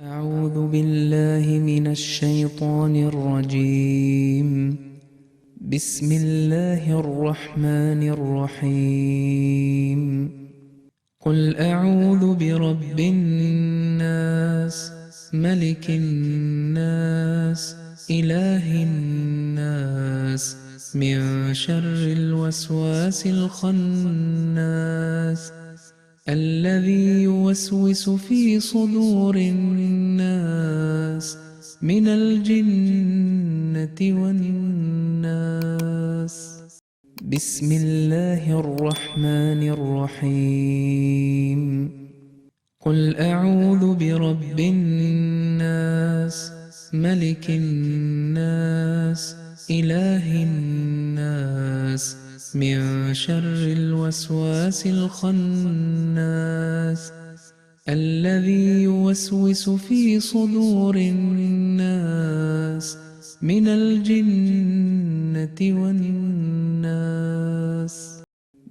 أعوذ بالله من الشيطان الرجيم. بسم الله الرحمن الرحيم. قل أعوذ برب الناس ملك الناس إله الناس من شر الوسواس الخناس الذي يوسوس في صدور الناس من الجنة والناس. بسم الله الرحمن الرحيم. قل أعوذ برب الناس ملك الناس إله الناس من شر الوسواس الخناس الذي يوسوس في صدور الناس من الجنة والناس.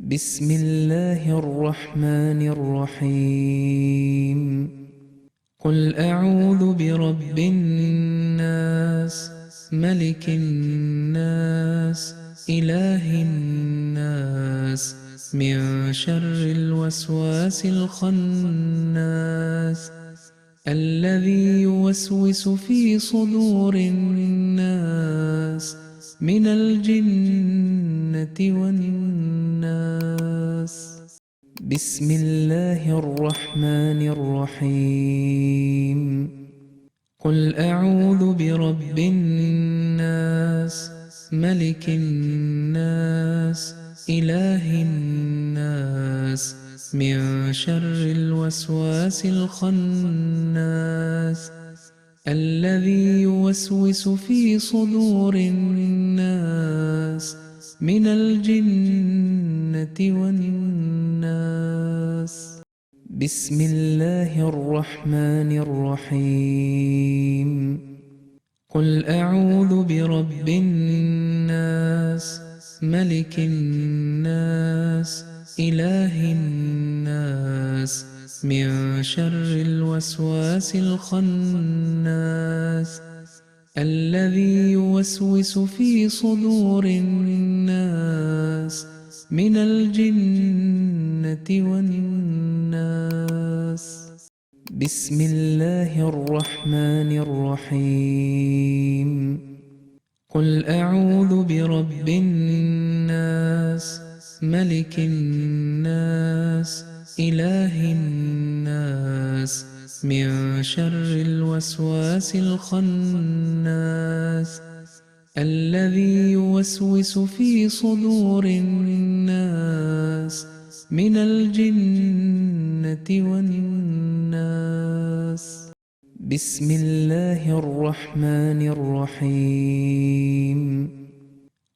بسم الله الرحمن الرحيم. قل أعوذ برب الناس ملك الناس إله الناس من شر الوسواس الخناس الذي يوسوس في صدور الناس من الجنة والناس. بسم الله الرحمن الرحيم. قل أعوذ برب الناس ملك الناس إله الناس من شر الوسواس الخناس الذي يوسوس في صدور الناس من الجنة والناس. بسم الله الرحمن الرحيم. قل أعوذ برب الناس ملك الناس إله الناس من شر الوسواس الخناس الذي يوسوس في صدور الناس من الجنة والناس. بسم الله الرحمن الرحيم. قل أعوذ برب الناس ملك الناس إله الناس من شر الوسواس الخناس الذي يوسوس في صدور الناس من الجنة والناس. بسم الله الرحمن الرحيم.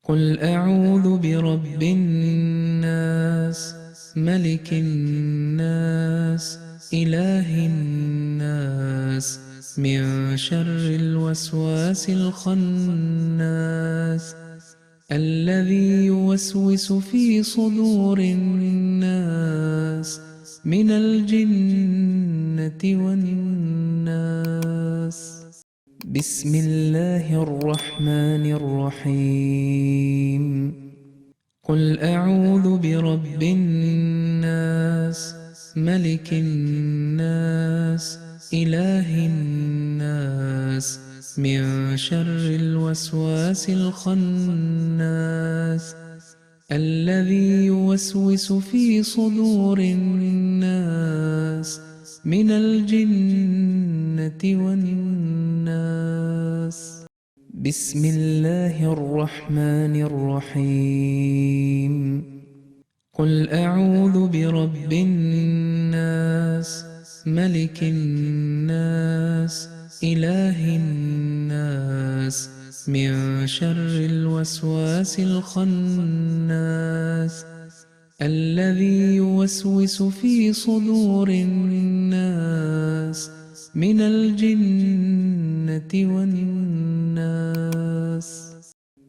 قل أعوذ برب الناس ملك الناس إله الناس من شر الوسواس الخناس الذي يوسوس في صدور الناس من الجنة والناس. بسم الله الرحمن الرحيم. قل أعوذ برب الناس ملك الناس إله الناس من شر الوسواس الخناس الذي يوسوس في صدور الناس من الجنة والناس. بسم الله الرحمن الرحيم. قل أعوذ برب الناس ملك الناس إله الناس من شر الوسواس الخناس الذي يوسوس في صدور الناس من الجنة والناس.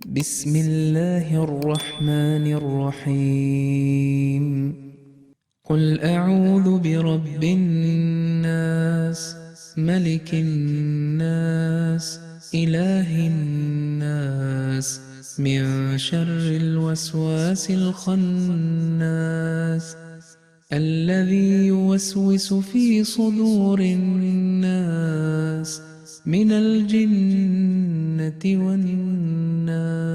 بسم الله الرحمن الرحيم. قل أعوذ برب الناس ملك الناس إله الناس من شر الوسواس الخناس الذي يوسوس في صدور الناس من الجنة والناس.